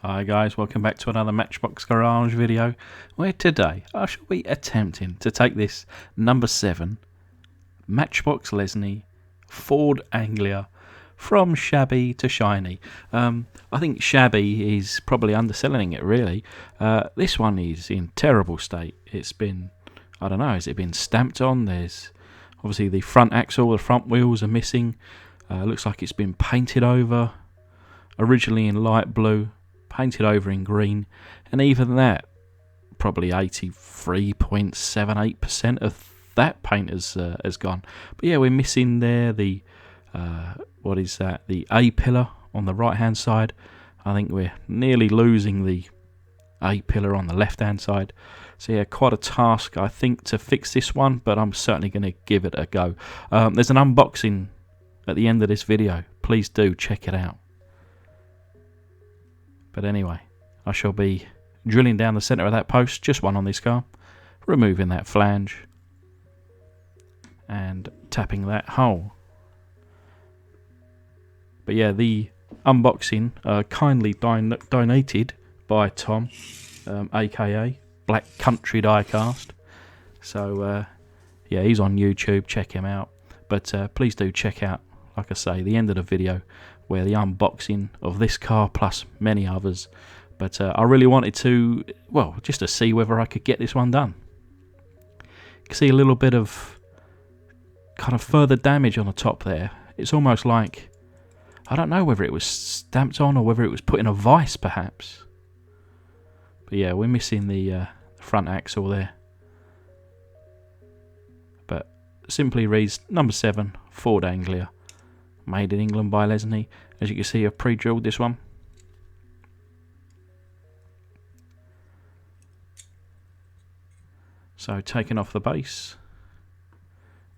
Hi guys, welcome back to another Matchbox Garage video, where today I shall be attempting to take this number 7 Matchbox Lesney Ford Anglia from shabby to shiny. I think shabby is probably underselling it really. This one is in terrible state. It's been, I don't know, has it been stamped on? There's obviously the front axle, the front wheels are missing. Looks like it's been painted over, originally in light blue, painted over in green, and even that, probably 83.78% of that paint has gone. But yeah, we're missing there the what is that? The A pillar on the right hand side. I think we're nearly losing the A pillar on the left hand side. So yeah, quite a task I think to fix this one, but I'm certainly going to give it a go. There's an unboxing at the end of this video. Please do check it out. But anyway, I shall be drilling down the centre of that post, just one on this car, removing that flange and tapping that hole. But yeah, the unboxing kindly donated by Tom, aka Black Country Diecast. So yeah, he's on YouTube, check him out. But please do check out, like I say, the end of the video, where the unboxing of this car plus many others. But I really wanted to, well, just to see whether I could get this one done. You can see a little bit of kind of further damage on the top there. It's almost like, I don't know whether it was stamped on or whether it was put in a vise perhaps. But yeah, we're missing the front axle there. But simply reads number 7 Ford Anglia, made in England by Lesney. As you can see, I've pre-drilled this one. So taking off the base,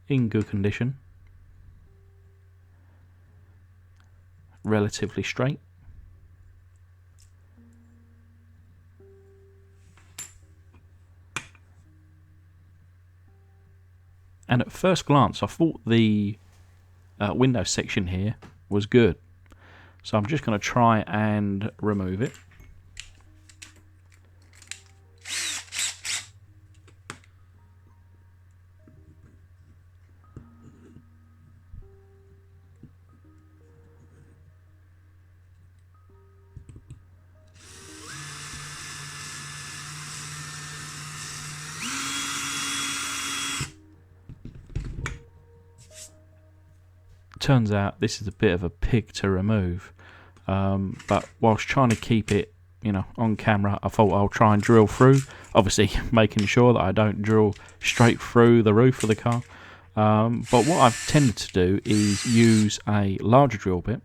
in good condition, relatively straight. And at first glance I thought the window section here was good, so I'm just going to try and remove it. Turns out this is a bit of a pig to remove, but whilst trying to keep it, you know, on camera, I thought I'll try and drill through, obviously making sure that I don't drill straight through the roof of the car. But what I've tended to do is use a larger drill bit,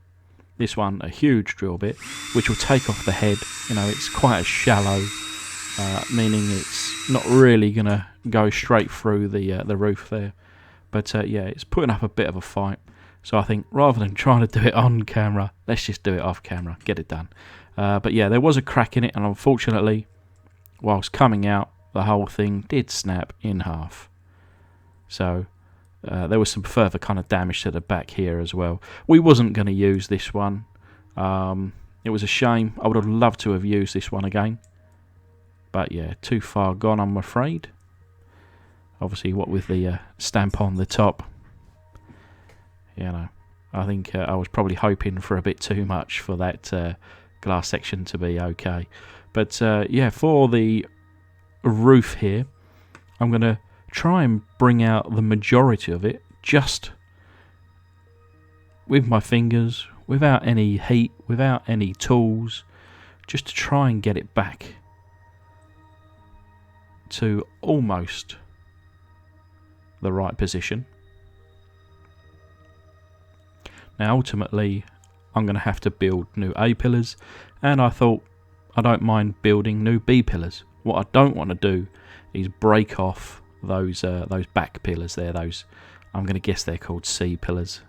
this one a huge drill bit, which will take off the head. You know, it's quite a shallow, meaning it's not really going to go straight through the roof there. But yeah, it's putting up a bit of a fight. So I think rather than trying to do it on camera, let's just do it off camera, get it done. But yeah, there was a crack in it, and unfortunately, whilst coming out, the whole thing did snap in half. So there was some further kind of damage to the back here as well. We wasn't going to use this one. It was a shame. I would have loved to have used this one again. But yeah, too far gone, I'm afraid. Obviously, what with the stamp on the top. You know, I think I was probably hoping for a bit too much for that glass section to be okay. But yeah, for the roof here, I'm going to try and bring out the majority of it just with my fingers, without any heat, without any tools, just to try and get it back to almost the right position. Now ultimately I'm going to have to build new A pillars, and I thought I don't mind building new B pillars. What I don't want to do is break off those back pillars there, those, I'm going to guess they're called C pillars.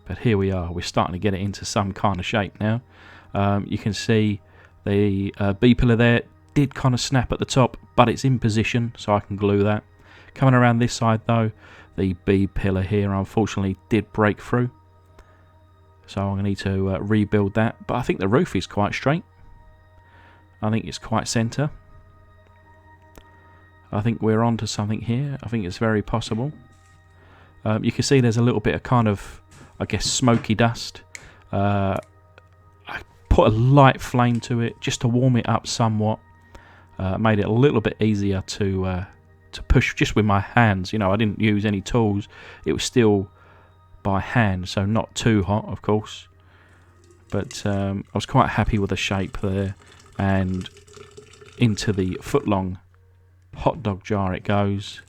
But here we are, we're starting to get it into some kind of shape now. You can see the B pillar there did kind of snap at the top, but it's in position, so I can glue that. Coming around this side though, the B pillar here unfortunately did break through. So I'm going to need to rebuild that. But I think the roof is quite straight. I think it's quite centre. I think we're onto something here. I think it's very possible. You can see there's a little bit of kind of, I guess, smoky dust. I put a light flame to it just to warm it up somewhat. Made it a little bit easier to push just with my hands. You know, I didn't use any tools. It was still by hand, so not too hot, of course. But I was quite happy with the shape there. And into the foot-long hot dog jar it goes,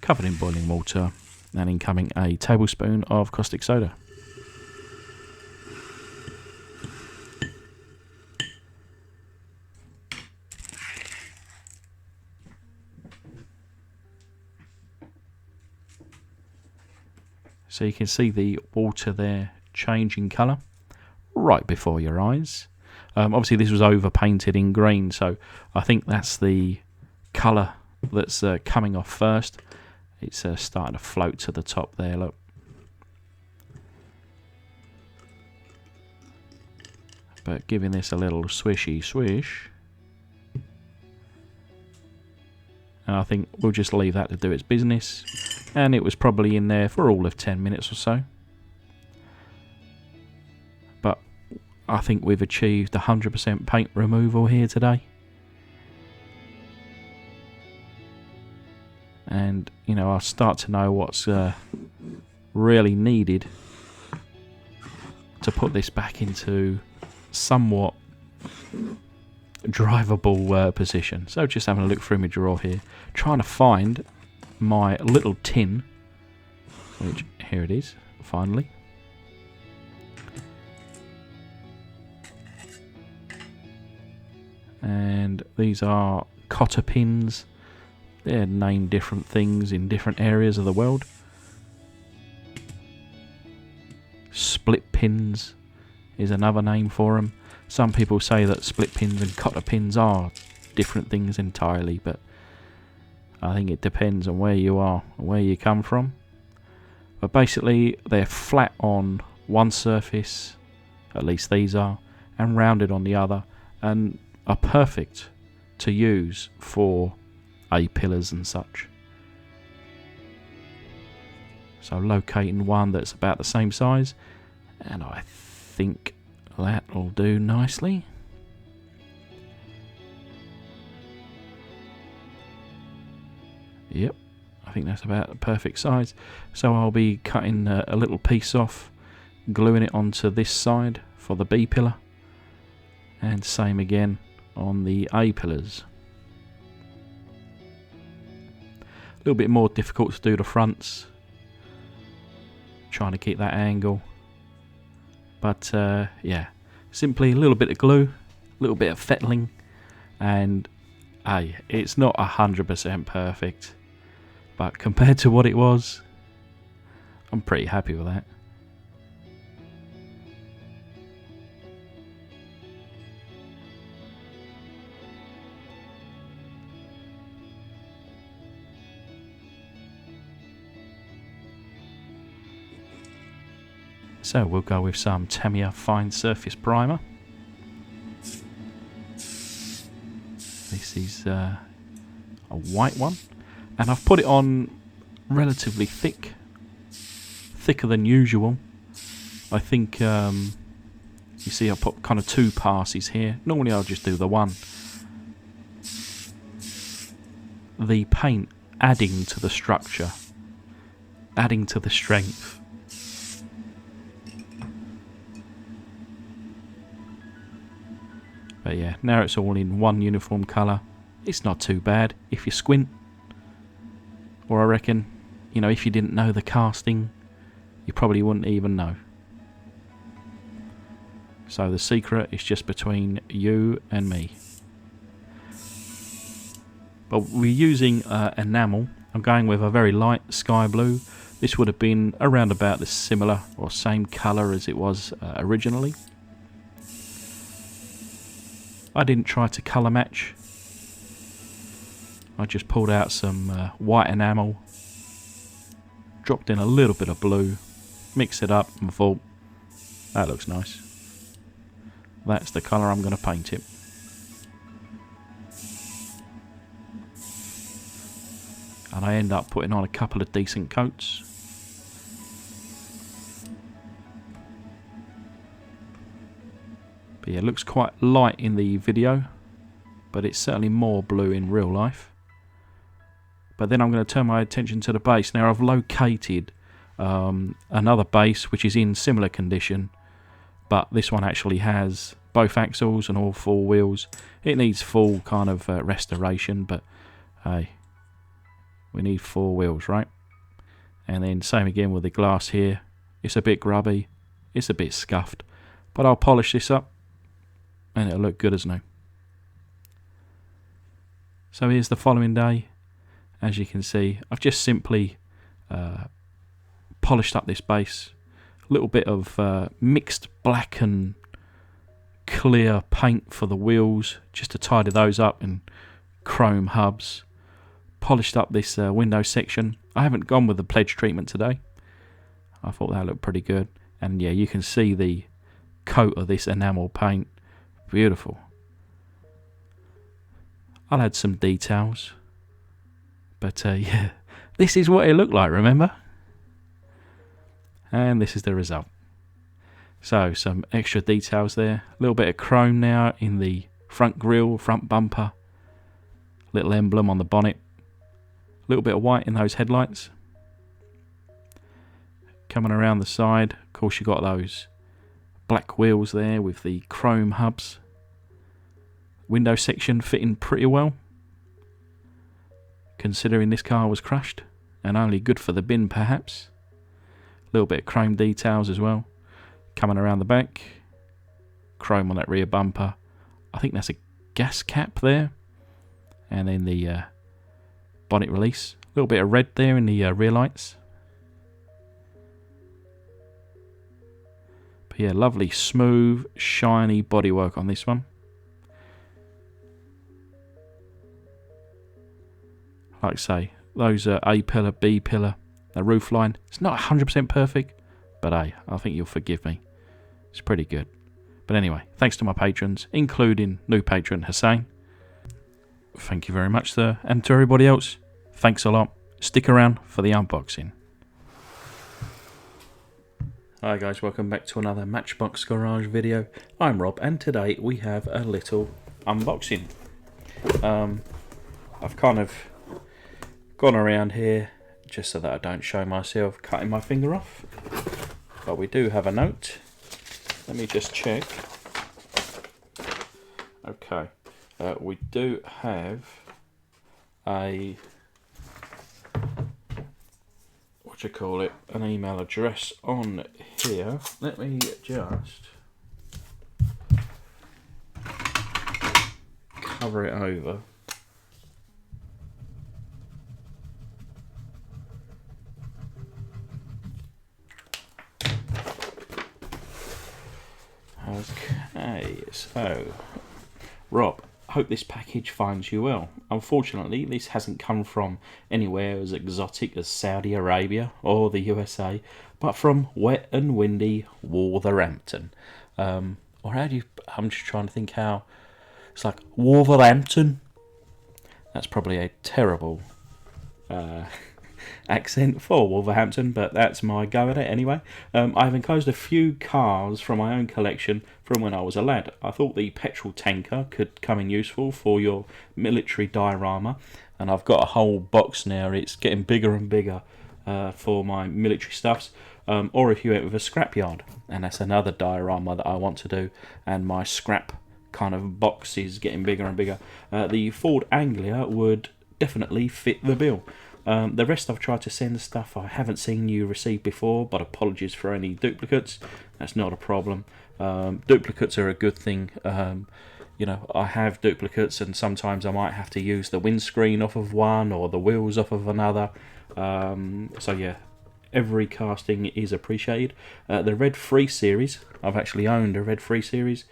covered in boiling water, and incoming a tablespoon of caustic soda. So you can see the water there changing colour right before your eyes. Obviously this was over painted in green, so I think that's the colour that's coming off first. It's starting to float to the top there, look. But giving this a little swishy swish. And I think we'll just leave that to do its business. And it was probably in there for all of 10 minutes or so. But I think we've achieved 100% paint removal here today. And, you know, I start to know what's really needed to put this back into somewhat drivable position. So just having a look through my drawer here, trying to find my little tin, which here it is, finally. And these are cotter pins. They're named different things in different areas of the world. Split pins is another name for them. Some people say that split pins and cotter pins are different things entirely, but I think it depends on where you are and where you come from. But basically they're flat on one surface, at least these are, and rounded on the other, and are perfect to use for A-pillars and such. So locating one that's about the same size, and I think that'll do nicely. Yep, I think that's about the perfect size. So I'll be cutting a little piece off, gluing it onto this side for the B pillar, and same again on the A pillars. A little bit more difficult to do the fronts, trying to keep that angle. But yeah, simply a little bit of glue, a little bit of fettling, and hey, it's not 100% perfect, but compared to what it was, I'm pretty happy with that. So we'll go with some Tamiya Fine Surface Primer. This is a white one, and I've put it on relatively thick, thicker than usual. I think you see I put kind of 2 passes here. Normally I'll just do the one. The paint adding to the structure, adding to the strength. But yeah, now it's all in one uniform colour. It's not too bad if you squint. Or I reckon, you know, if you didn't know the casting, you probably wouldn't even know. So the secret is just between you and me. But we're using enamel. I'm going with a very light sky blue. This would have been around about the similar or same colour as it was originally. I didn't try to colour match. I just pulled out some white enamel, dropped in a little bit of blue, mix it up and thought, that looks nice. That's the colour I'm going to paint it. And I end up putting on a couple of decent coats. But yeah, it looks quite light in the video, but it's certainly more blue in real life. But then I'm going to turn my attention to the base. Now I've located another base which is in similar condition, but this one actually has both axles and all four wheels. It needs full kind of restoration, but hey, we need four wheels, right? And then same again with the glass here. It's a bit grubby, it's a bit scuffed, but I'll polish this up and it'll look good as new. So here's the following day. As you can see, I've just simply polished up this base. A little bit of mixed black and clear paint for the wheels, just to tidy those up, and chrome hubs. Polished up this window section. I haven't gone with the pledge treatment today. I thought that looked pretty good. And yeah, you can see the coat of this enamel paint. Beautiful. I'll add some details. But yeah, this is what it looked like, remember? And this is the result. So some extra details there. A little bit of chrome now in the front grille, front bumper. Little emblem on the bonnet. A little bit of white in those headlights. Coming around the side, of course you got those black wheels there with the chrome hubs. Window section fitting pretty well, considering this car was crushed and only good for the bin perhaps. A little bit of chrome details as well. Coming around the back, chrome on that rear bumper. I think that's a gas cap there. And then the bonnet release. A little bit of red there in the rear lights. But yeah, lovely smooth shiny bodywork on this one. Like I say, those A pillar, B pillar, the roof line, it's not 100% perfect, but hey, I think you'll forgive me. It's pretty good. But anyway, thanks to my patrons, including new patron Hussein. Thank you very much, sir. And to everybody else, thanks a lot. Stick around for the unboxing. Hi guys, welcome back to another Matchbox Garage video. I'm Rob, and today we have a little unboxing. I've kind of gone around here just so that I don't show myself cutting my finger off, but we do have a note. Let me just check. Okay, we do have a, what do you call it, an email address on here. Let me just cover it over. Okay, so Rob, hope this package finds you well. Unfortunately, this hasn't come from anywhere as exotic as Saudi Arabia or the USA, but from wet and windy Wolverhampton. Or how do you, I'm just trying to think how, it's like Wolverhampton. That's probably a terrible accent for Wolverhampton, but that's my go at it anyway. I've enclosed a few cars from my own collection from when I was a lad. I thought the petrol tanker could come in useful for your military diorama, and I've got a whole box now. It's getting bigger and bigger for my military stuffs. Or if you went with a scrapyard, and that's another diorama that I want to do, and my scrap kind of box is getting bigger and bigger. The Ford Anglia would definitely fit the bill. The rest I've tried to send stuff I haven't seen you receive before, but apologies for any duplicates. That's not a problem. Duplicates are a good thing. You know, I have duplicates, and sometimes I might have to use the windscreen off of one or the wheels off of another. So yeah, every casting is appreciated. The Red 3 series, I've actually owned a Red 3 series.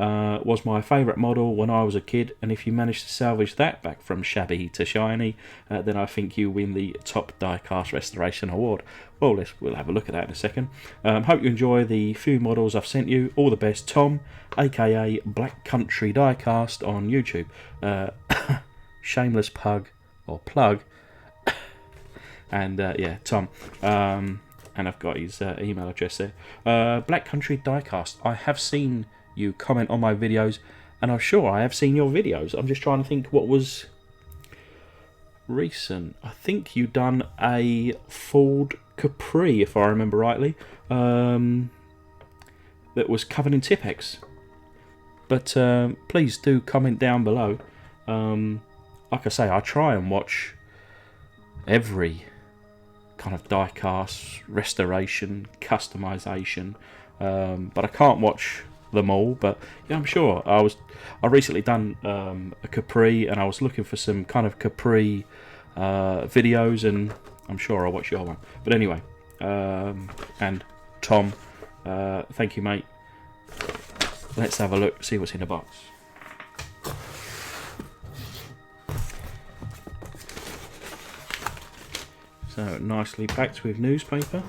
was my favourite model when I was a kid, and if you manage to salvage that back from shabby to shiny, then I think you win the top diecast restoration award. Well, we'll have a look at that in a second. Hope you enjoy the few models I've sent you. All the best, Tom, aka Black Country Diecast on YouTube. Shameless pug or plug. And yeah, Tom. And I've got his email address there. Black Country Diecast. I have seen you comment on my videos, and I'm sure I have seen your videos. I'm just trying to think what was recent. I think you done a Ford Capri, if I remember rightly, that was covered in Tipex. But please do comment down below. Like I say, I try and watch every kind of diecast, restoration, customization, but I can't watch them all. But yeah, I'm sure I recently done a Capri, and I was looking for some kind of Capri videos, and I'm sure I'll watch your one. But anyway, and Tom, thank you, mate. Let's have a look, see what's in the box. So nicely packed with newspaper.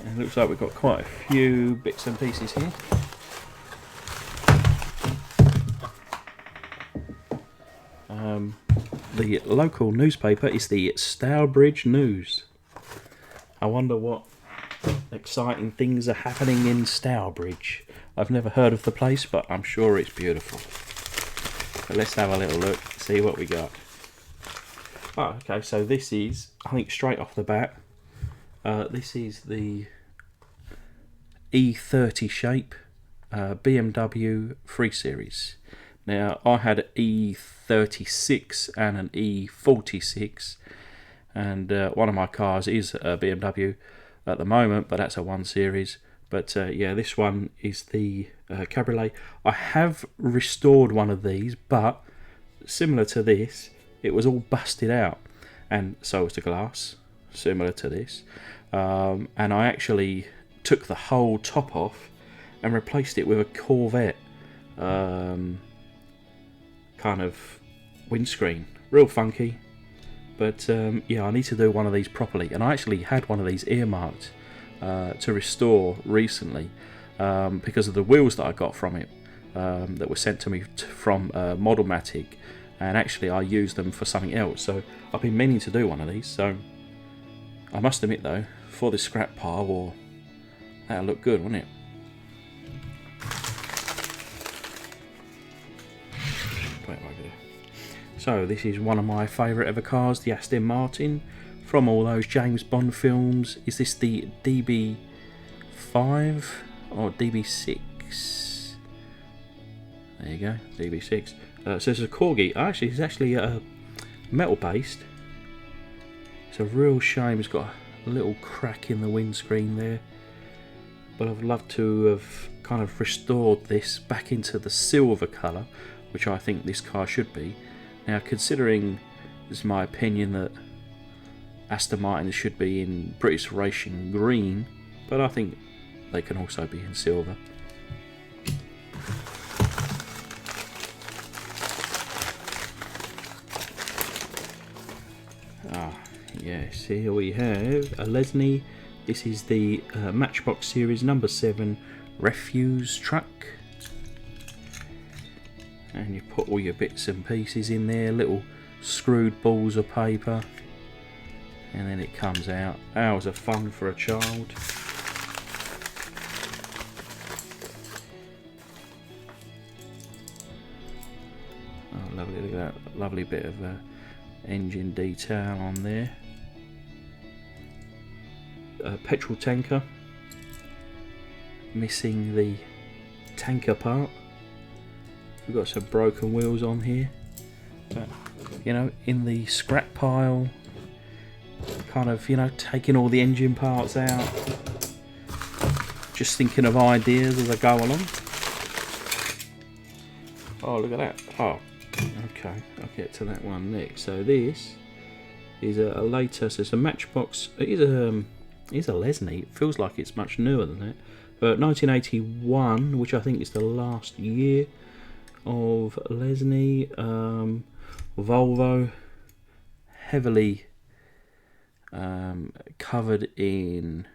And it looks like we've got quite a few bits and pieces here. The local newspaper is the Stourbridge News. I wonder what exciting things are happening in Stourbridge. I've never heard of the place, but I'm sure it's beautiful. But let's have a little look, see what we got. Oh, okay, so this is, I think straight off the bat, this is the E30 shape BMW 3 Series. Now, I had an E36 and an E46, and one of my cars is a BMW at the moment, but that's a 1 Series. But yeah, this one is the Cabriolet. I have restored one of these, but similar to this, it was all busted out, and so was the glass, similar to this. And I actually took the whole top off and replaced it with a Corvette kind of windscreen. Real funky, but yeah, I need to do one of these properly, and I actually had one of these earmarked to restore recently because of the wheels that I got from it that were sent to me from Modelmatic, and actually I used them for something else, so I've been meaning to do one of these. So I must admit though, for the scrap pile, that'll look good, wouldn't it? So this is one of my favourite ever cars, the Aston Martin, from all those James Bond films. Is this the DB5 or DB6? There you go, DB6. So it's a Corgi. Actually, it's actually metal based. It's a real shame it's got a little crack in the windscreen there. But I'd love to have kind of restored this back into the silver colour, which I think this car should be. Now, considering it's my opinion that Aston Martin should be in British Racing green, but I think they can also be in silver. Yes, here we have a Lesney. This is the Matchbox Series number 7 refuse truck. And you put all your bits and pieces in there, little screwed balls of paper, and then it comes out. Hours of fun for a child. Oh, lovely, look at that lovely bit of engine detail on there. Petrol tanker, missing the tanker part. We've got some broken wheels on here, but you know, in the scrap pile, kind of, you know, taking all the engine parts out, just thinking of ideas as I go along. Oh, look at that. Oh, okay, I'll get to that one next. So this is a later, so it's a Matchbox. It is a Lesney. It feels like it's much newer than that. But 1981, which I think is the last year of Lesney. Volvo, heavily covered in,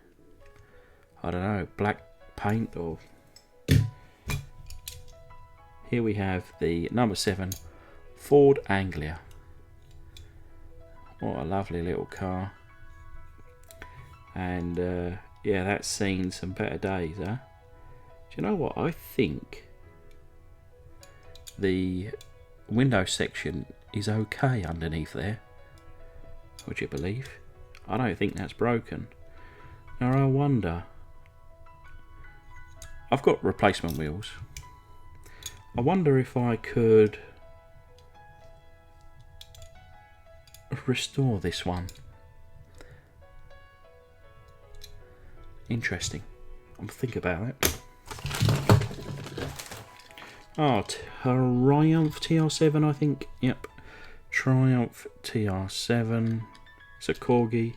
I don't know, black paint. Or here we have the number 7 Ford Anglia. What a lovely little car. And yeah, that's seen some better days, huh? Do you know what? I think the window section is okay underneath there. Would you believe? I don't think that's broken. Now I wonder, I've got replacement wheels. I wonder if I could restore this one. Interesting. I'm thinking about it. Oh, Triumph TR7, I think. Yep, Triumph TR7. It's a Corgi.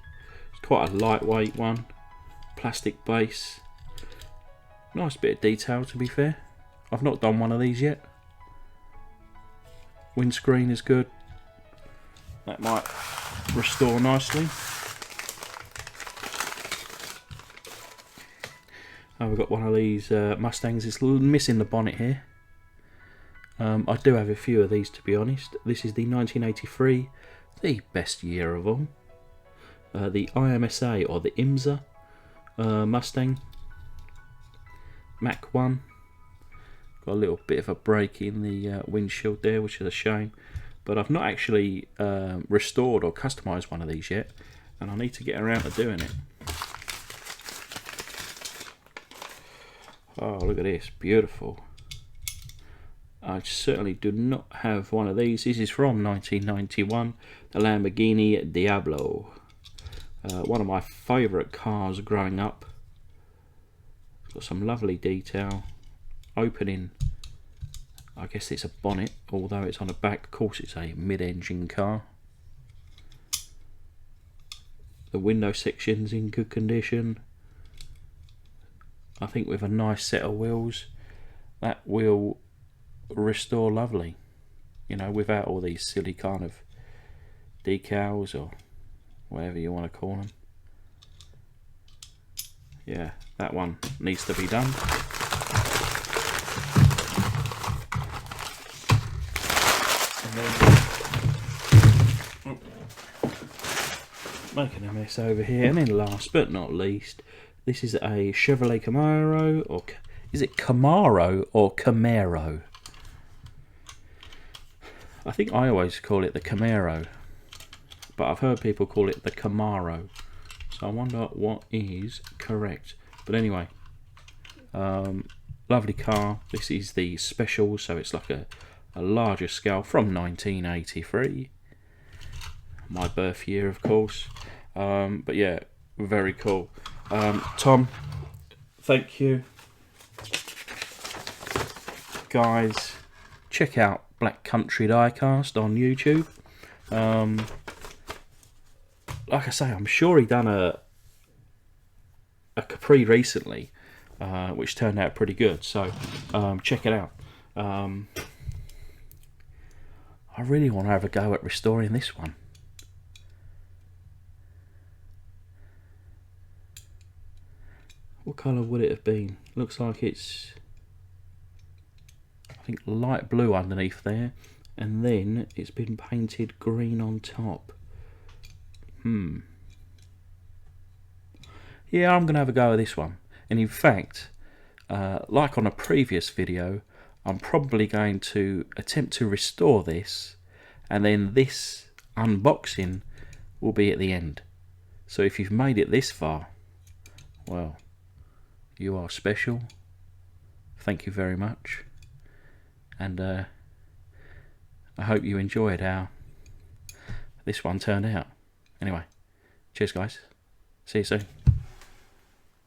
It's quite a lightweight one. Plastic base. Nice bit of detail, to be fair. I've not done one of these yet. Windscreen is good. That might restore nicely. Oh, we've got one of these Mustangs. It's missing the bonnet here. I do have a few of these, to be honest. This is the 1983, the best year of all. The IMSA, or the IMSA Mustang. Mach 1. Got a little bit of a break in the windshield there, which is a shame. But I've not actually restored or customised one of these yet, and I need to get around to doing it. Oh, look at this, beautiful. I certainly do not have one of these. This is from 1991, the Lamborghini Diablo. One of my favourite cars growing up. It's got some lovely detail. Opening, I guess it's a bonnet, although it's on the back. Of course, it's a mid-engine car. The window section's in good condition. I think with a nice set of wheels, that will restore lovely, you know, without all these silly kind of decals or whatever you want to call them. Yeah, that one needs to be done. And then, making a mess over here. And then last but not least, this is a Chevrolet Camaro, or is it Camaro or Camaro? I think I always call it the Camaro, but I've heard people call it the Camaro, so I wonder what is correct. But anyway, lovely car. This is the special, so it's like a larger scale, from 1983, my birth year, of course. But yeah, very cool. Tom, thank you. Guys, check out Black Country Diecast on YouTube. Like I say, I'm sure he done a Capri recently, which turned out pretty good, so check it out. I really want to have a go at restoring this one. What colour would it have been? Looks like it's, I think, light blue underneath there, and then it's been painted green on top. Yeah, I'm going to have a go at this one. And in fact, like on a previous video, I'm probably going to attempt to restore this, and then this unboxing will be at the end. So if you've made it this far, well, you are special. Thank you very much. And I hope you enjoyed how this one turned out. Anyway, cheers guys. See you soon.